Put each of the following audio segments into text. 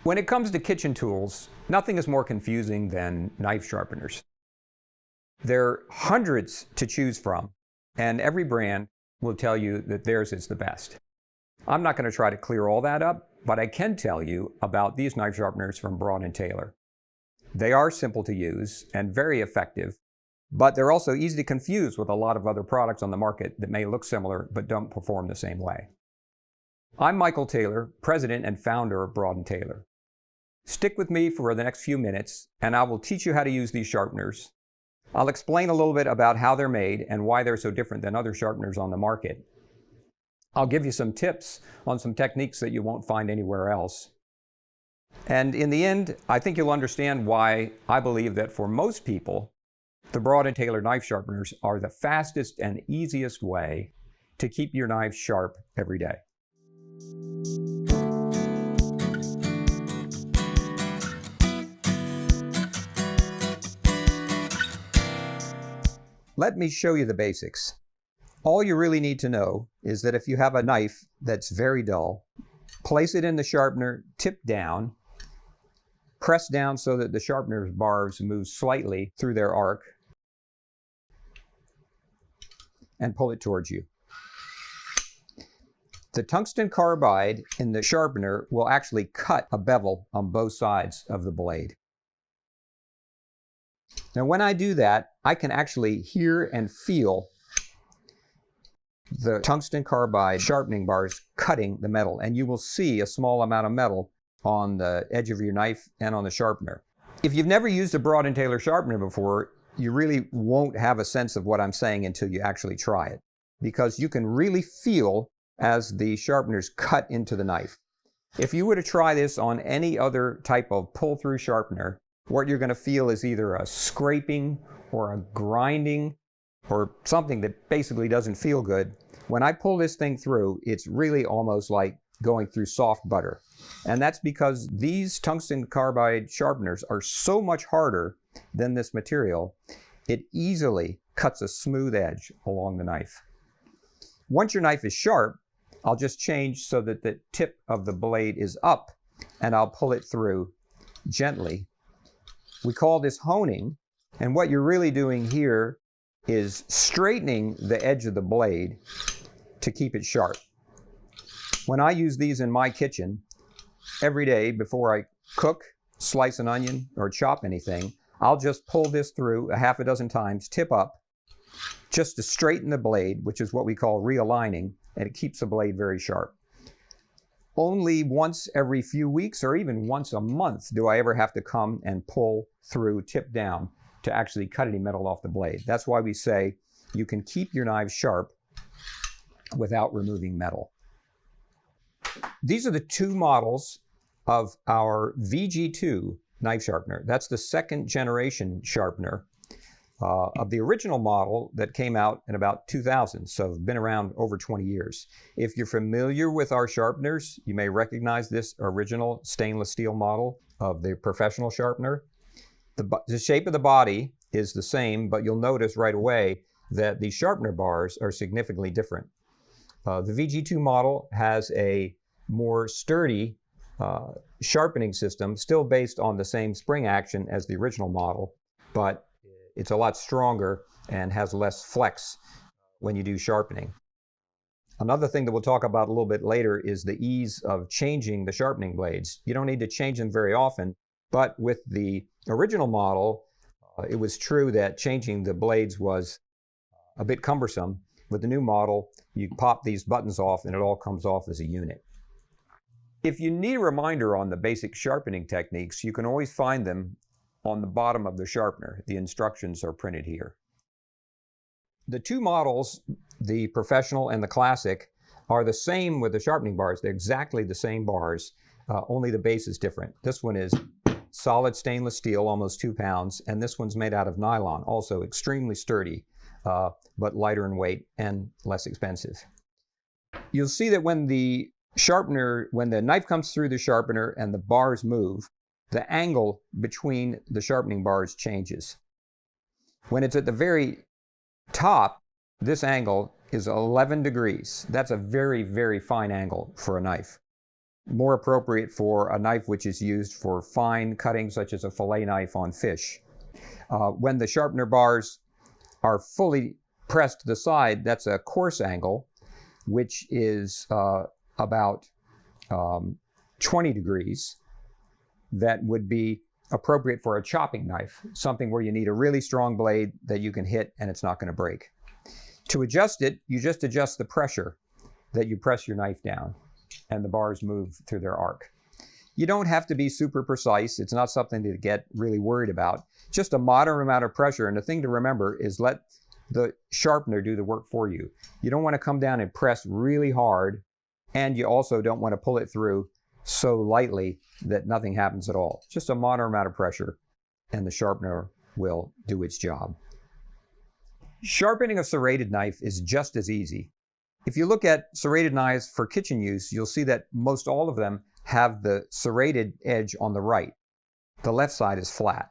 When it comes to kitchen tools, nothing is more confusing than knife sharpeners. There are hundreds to choose from, and every brand will tell you that theirs is the best. I'm not going to try to clear all that up, but I can tell you about these knife sharpeners from Broad & Taylor. They are simple to use and very effective, but they're also easy to confuse with a lot of other products on the market that may look similar but don't perform the same way. I'm Michael Taylor, president and founder of Broad & Taylor. Stick with me for the next few minutes, and I will teach you how to use these sharpeners. I'll explain a little bit about how they're made and why they're so different than other sharpeners on the market. I'll give you some tips on some techniques that you won't find anywhere else. And in the end, I think you'll understand why I believe that for most people, the Broad & Taylor knife sharpeners are the fastest and easiest way to keep your knives sharp every day. Let me show you the basics. All you really need to know is that if you have a knife that's very dull, place it in the sharpener, tip down, press down so that the sharpener's barbs move slightly through their arc, and pull it towards you. The tungsten carbide in the sharpener will actually cut a bevel on both sides of the blade. Now when I do that, I can actually hear and feel the tungsten carbide sharpening bars cutting the metal, and you will see a small amount of metal on the edge of your knife and on the sharpener. If you've never used a Broad & Taylor sharpener before, you really won't have a sense of what I'm saying until you actually try it, because you can really feel as the sharpeners cut into the knife. If you were to try this on any other type of pull-through sharpener, what you're going to feel is either a scraping or a grinding or something that basically doesn't feel good. When I pull this thing through, it's really almost like going through soft butter. And that's because these tungsten carbide sharpeners are so much harder than this material, it easily cuts a smooth edge along the knife. Once your knife is sharp, I'll just change so that the tip of the blade is up, and I'll pull it through gently. We call this honing, and what you're really doing here is straightening the edge of the blade to keep it sharp. When I use these in my kitchen, every day before I cook, slice an onion, or chop anything, I'll just pull this through a half a dozen times, tip up, just to straighten the blade, which is what we call realigning, and it keeps the blade very sharp. Only once every few weeks or even once a month do I ever have to come and pull through, tip down, to actually cut any metal off the blade. That's why we say you can keep your knives sharp without removing metal. These are the two models of our VG2 knife sharpener. That's the second generation sharpener of the original model that came out in about 2000, so it's been around over 20 years. If you're familiar with our sharpeners, you may recognize this original stainless steel model of the professional sharpener. The shape of the body is the same, but you'll notice right away that the sharpener bars are significantly different. The VG2 model has a more sturdy sharpening system, still based on the same spring action as the original model, but it's a lot stronger and has less flex when you do sharpening. Another thing that we'll talk about a little bit later is the ease of changing the sharpening blades. You don't need to change them very often, but with the original model, it was true that changing the blades was a bit cumbersome. With the new model, you pop these buttons off and it all comes off as a unit. If you need a reminder on the basic sharpening techniques, you can always find them on the bottom of the sharpener. The instructions are printed here. The two models, the professional and the classic, are the same with the sharpening bars. They're exactly the same bars, only the base is different. This one is solid stainless steel, almost 2 pounds, and this one's made out of nylon, also extremely sturdy, but lighter in weight and less expensive. You'll see that when the knife comes through the sharpener and the bars move, the angle between the sharpening bars changes. When it's at the very top, this angle is 11 degrees. That's a very, very fine angle for a knife. more appropriate for a knife which is used for fine cutting, such as a fillet knife on fish. When the sharpener bars are fully pressed to the side, that's a coarse angle, which is about 20 degrees. That would be appropriate for a chopping knife, something where you need a really strong blade that you can hit and it's not going to break. To adjust it, you just adjust the pressure that you press your knife down, and the bars move through their arc. You don't have to be super precise. It's not something to get really worried about. Just a moderate amount of pressure, and the thing to remember is let the sharpener do the work for you. You don't want to come down and press really hard, and you also don't want to pull it through so lightly that nothing happens at all. Just a moderate amount of pressure, and the sharpener will do its job. Sharpening a serrated knife is just as easy. If you look at serrated knives for kitchen use, you'll see that most all of them have the serrated edge on the right. The left side is flat.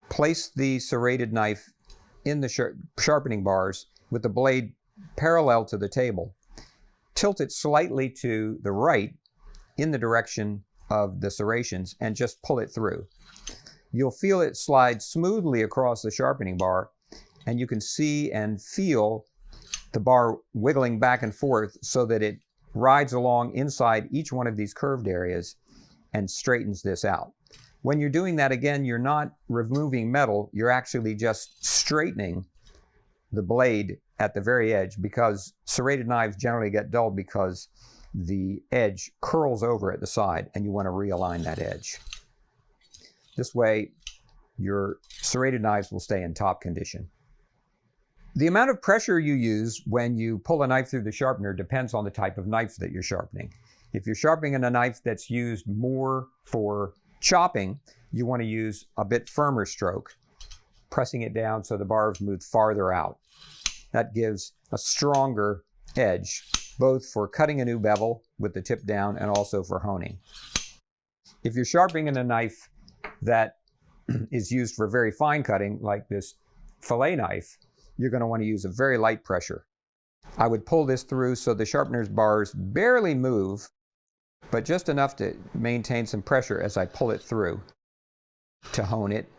Place the serrated knife in the sharpening bars with the blade parallel to the table. Tilt it slightly to the right in the direction of the serrations and just pull it through. You'll feel it slide smoothly across the sharpening bar, and you can see and feel the bar wiggling back and forth so that it rides along inside each one of these curved areas and straightens this out. When you're doing that, again, you're not removing metal, you're actually just straightening the blade at the very edge, because serrated knives generally get dull because the edge curls over at the side and you want to realign that edge. This way, your serrated knives will stay in top condition. The amount of pressure you use when you pull a knife through the sharpener depends on the type of knife that you're sharpening. If you're sharpening a knife that's used more for chopping, you want to use a bit firmer stroke, pressing it down so the bars move farther out. That gives a stronger edge, both for cutting a new bevel with the tip down and also for honing. If you're sharpening a knife that is used for very fine cutting, like this fillet knife, you're going to want to use a very light pressure. I would pull this through so the sharpener's bars barely move, but just enough to maintain some pressure as I pull it through to hone it.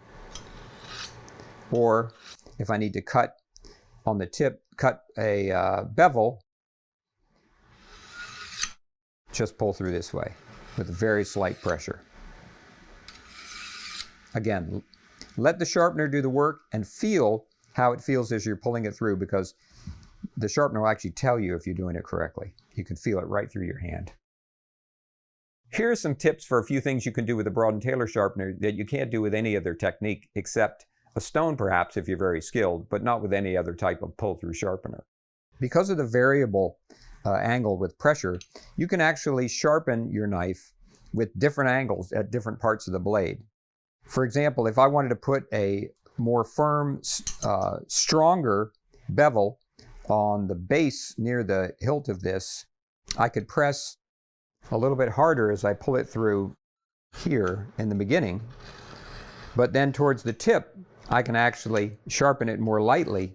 Or if I need to cut on the tip, cut a bevel, just pull through this way with a very slight pressure. Again, let the sharpener do the work and feel how it feels as you're pulling it through, because the sharpener will actually tell you if you're doing it correctly. You can feel it right through your hand. Here are some tips for a few things you can do with a Broad & Taylor sharpener that you can't do with any other technique, except a stone perhaps if you're very skilled, but not with any other type of pull-through sharpener. Because of the variable angle with pressure, you can actually sharpen your knife with different angles at different parts of the blade. For example, if I wanted to put a more firm, stronger bevel on the base near the hilt of this, I could press a little bit harder as I pull it through here in the beginning, but then towards the tip I can actually sharpen it more lightly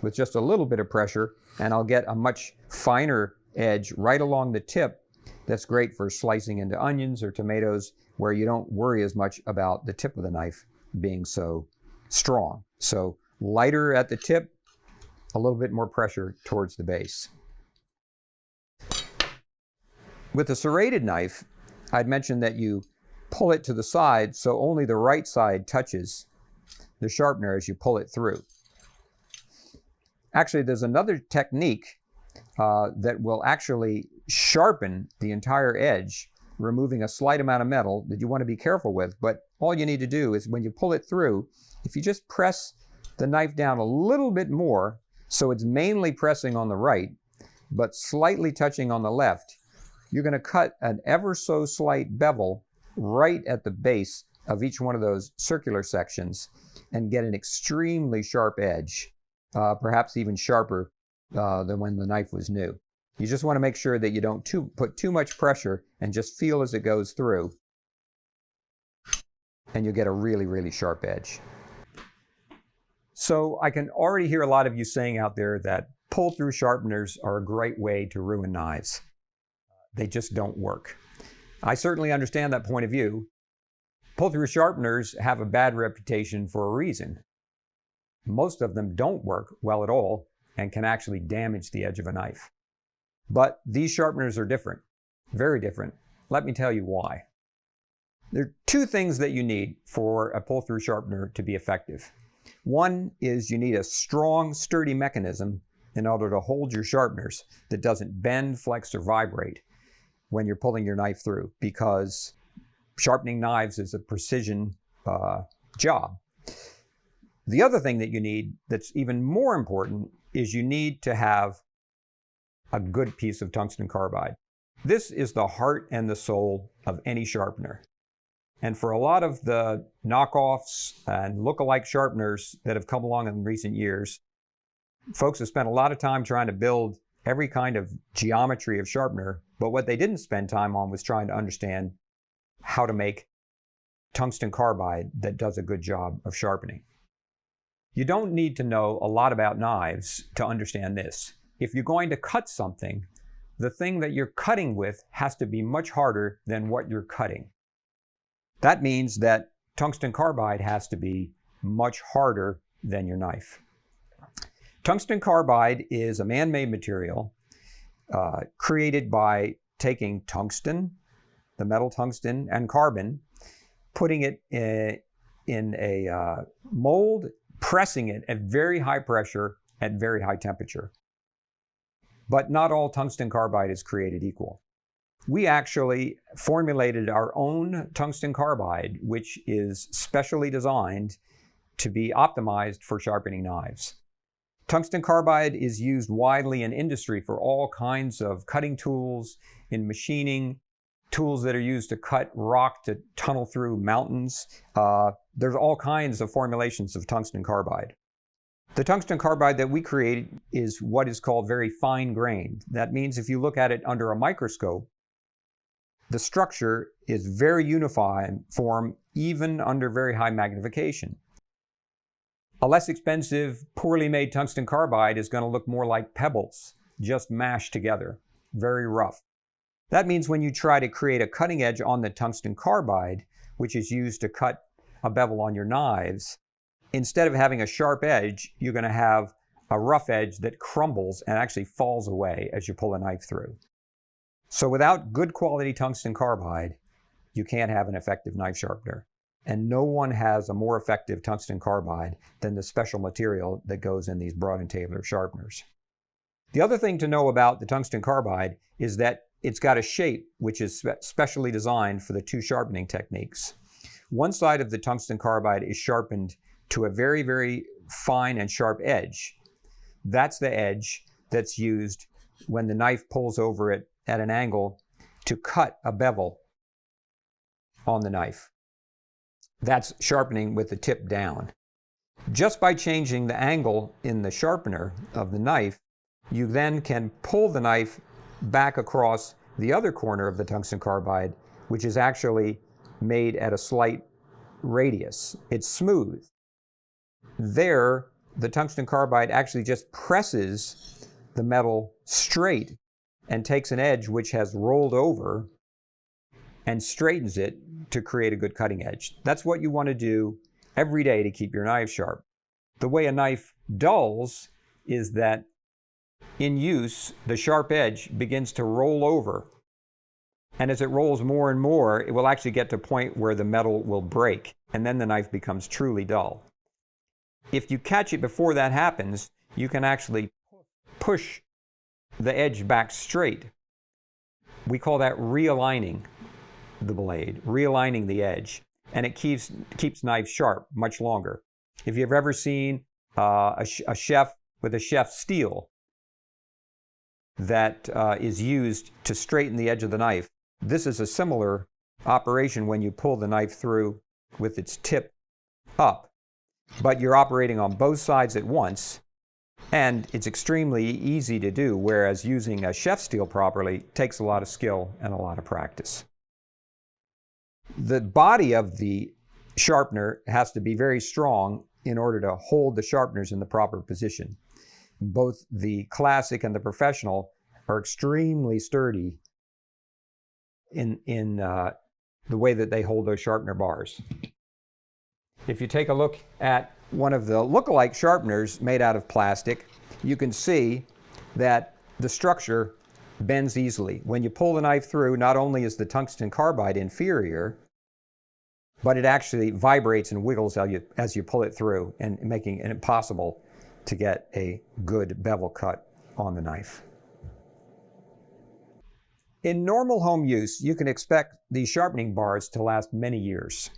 with just a little bit of pressure, and I'll get a much finer edge right along the tip. That's great for slicing into onions or tomatoes, where you don't worry as much about the tip of the knife being so strong. So lighter at the tip, a little bit more pressure towards the base. With a serrated knife, I'd mentioned that you pull it to the side so only the right side touches the sharpener as you pull it through. Actually, there's another technique that will actually sharpen the entire edge, removing a slight amount of metal that you want to be careful with. But all you need to do is, when you pull it through, if you just press the knife down a little bit more, so it's mainly pressing on the right, but slightly touching on the left, you're going to cut an ever so slight bevel right at the base of each one of those circular sections and get an extremely sharp edge, perhaps even sharper than when the knife was new. You just want to make sure that you don't put too much pressure, and just feel as it goes through, and you'll get a really, really sharp edge. So I can already hear a lot of you saying out there that pull-through sharpeners are a great way to ruin knives. they just don't work. I certainly understand that point of view. Pull-through sharpeners have a bad reputation for a reason. Most of them don't work well at all and can actually damage the edge of a knife. But these sharpeners are different, very different. Let me tell you why. There are two things that you need for a pull-through sharpener to be effective. One is you need a strong, sturdy mechanism in order to hold your sharpeners that doesn't bend, flex, or vibrate when you're pulling your knife through, because sharpening knives is a precision job. The other thing that you need that's even more important is you need to have a good piece of tungsten carbide. This is the heart and the soul of any sharpener. And for a lot of the knockoffs and look-alike sharpeners that have come along in recent years, folks have spent a lot of time trying to build every kind of geometry of sharpener, but what they didn't spend time on was trying to understand how to make tungsten carbide that does a good job of sharpening. You don't need to know a lot about knives to understand this. If you're going to cut something, the thing that you're cutting with has to be much harder than what you're cutting. That means that tungsten carbide has to be much harder than your knife. Tungsten carbide is a man-made material created by taking tungsten, the metal tungsten, and carbon, putting it in a mold, pressing it at very high pressure at very high temperature. But not all tungsten carbide is created equal. We actually formulated our own tungsten carbide, which is specially designed to be optimized for sharpening knives. Tungsten carbide is used widely in industry for all kinds of cutting tools, in machining, tools that are used to cut rock to tunnel through mountains. There's all kinds of formulations of tungsten carbide. The tungsten carbide that we created is what is called very fine-grained. That means if you look at it under a microscope, the structure is very uniform, even under very high magnification. A less expensive, poorly made tungsten carbide is going to look more like pebbles, just mashed together, very rough. That means when you try to create a cutting edge on the tungsten carbide, which is used to cut a bevel on your knives, instead of having a sharp edge, you're going to have a rough edge that crumbles and actually falls away as you pull a knife through. So without good quality tungsten carbide, you can't have an effective knife sharpener. And no one has a more effective tungsten carbide than the special material that goes in these Broad and Taylor sharpeners. The other thing to know about the tungsten carbide is that it's got a shape which is specially designed for the two sharpening techniques. One side of the tungsten carbide is sharpened to a very, very fine and sharp edge. That's the edge that's used when the knife pulls over it at an angle to cut a bevel on the knife. That's sharpening with the tip down. Just by changing the angle in the sharpener of the knife, you then can pull the knife back across the other corner of the tungsten carbide, which is actually made at a slight radius. It's smooth. There, the tungsten carbide actually just presses the metal straight and takes an edge which has rolled over and straightens it to create a good cutting edge. That's what you want to do every day to keep your knife sharp. The way a knife dulls is that in use, the sharp edge begins to roll over. And as it rolls more and more, it will actually get to a point where the metal will break, and then the knife becomes truly dull. If you catch it before that happens, you can actually push the edge back straight. We call that realigning the blade, realigning the edge, and it keeps knives sharp much longer. If you've ever seen a chef with a chef steel that is used to straighten the edge of the knife, this is a similar operation when you pull the knife through with its tip up, but you're operating on both sides at once, and it's extremely easy to do, whereas using a chef steel properly takes a lot of skill and a lot of practice. The body of the sharpener has to be very strong in order to hold the sharpeners in the proper position. Both the classic and the professional are extremely sturdy in the way that they hold those sharpener bars. If you take a look at one of the look-alike sharpeners made out of plastic, you can see that the structure bends easily. When you pull the knife through, not only is the tungsten carbide inferior, but it actually vibrates and wiggles as you pull it through, and making it impossible to get a good bevel cut on the knife. In normal home use, you can expect these sharpening bars to last many years,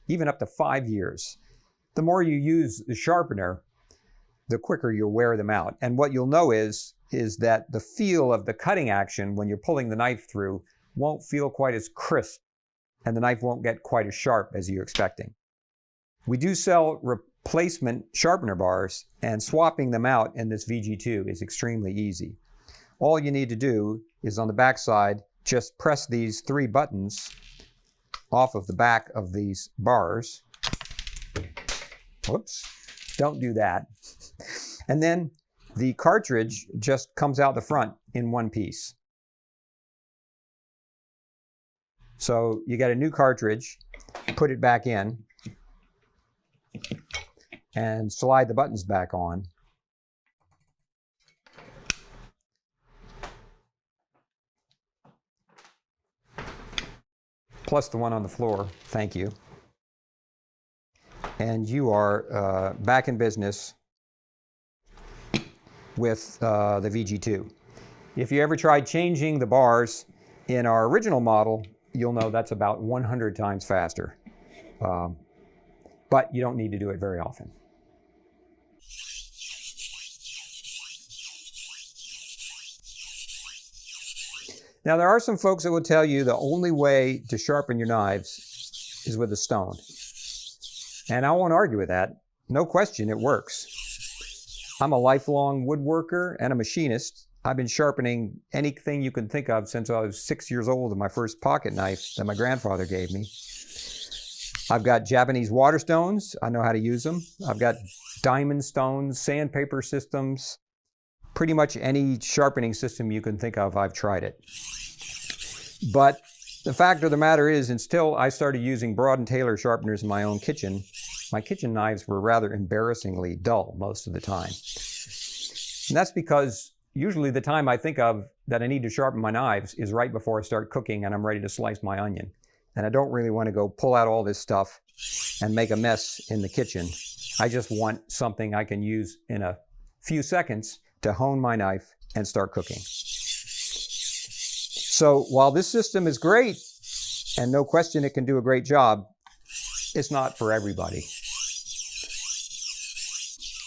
even up to 5 years. The more you use the sharpener, the quicker you'll wear them out. And what you'll know is that the feel of the cutting action when you're pulling the knife through won't feel quite as crisp, and the knife won't get quite as sharp as you're expecting. We do sell replacement sharpener bars, and swapping them out in this VG2 is extremely easy. All you need to do is on the back side, just press these 3 buttons off of the back of these bars. Whoops, don't do that. And then the cartridge just comes out the front in one piece. So you get a new cartridge, put it back in, and slide the buttons back on. Plus the one on the floor, thank you. And you are back in business with the VG2. If you ever tried changing the bars in our original model, you'll know that's about 100 times faster. But you don't need to do it very often. Now, there are some folks that will tell you the only way to sharpen your knives is with a stone. And I won't argue with that. No question, it works. I'm a lifelong woodworker and a machinist. I've been sharpening anything you can think of since I was 6 years old with my first pocket knife that my grandfather gave me. I've got Japanese water stones. I know how to use them. I've got diamond stones, sandpaper systems. Pretty much any sharpening system you can think of, I've tried it. But the fact of the matter is, until I started using Broad and Taylor sharpeners in my own kitchen, my kitchen knives were rather embarrassingly dull most of the time. And that's because usually the time I think of that I need to sharpen my knives is right before I start cooking and I'm ready to slice my onion. And I don't really want to go pull out all this stuff and make a mess in the kitchen. I just want something I can use in a few seconds to hone my knife and start cooking. So while this system is great, and no question it can do a great job, it's not for everybody.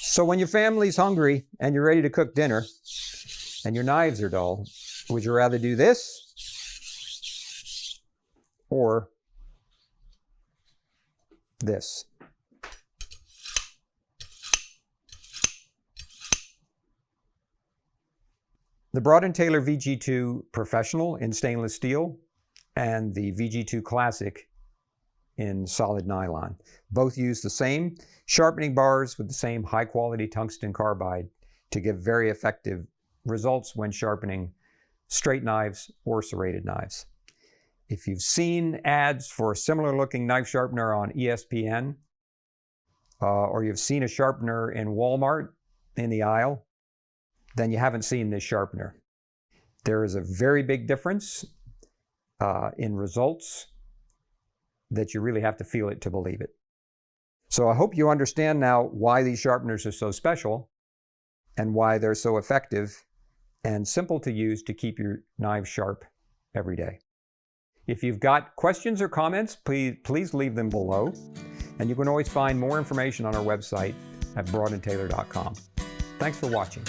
So when your family's hungry and you're ready to cook dinner and your knives are dull, would you rather do this or this? The Broad & Taylor VG2 Professional in stainless steel and the VG2 Classic in solid nylon. Both use the same sharpening bars with the same high-quality tungsten carbide to give very effective results when sharpening straight knives or serrated knives. If you've seen ads for a similar-looking knife sharpener on ESPN, or you've seen a sharpener in Walmart in the aisle, then you haven't seen this sharpener. There is a very big difference in results that you really have to feel it to believe it. So I hope you understand now why these sharpeners are so special and why they're so effective and simple to use to keep your knives sharp every day. If you've got questions or comments, please leave them below. And you can always find more information on our website at broadandtaylor.com. Thanks for watching.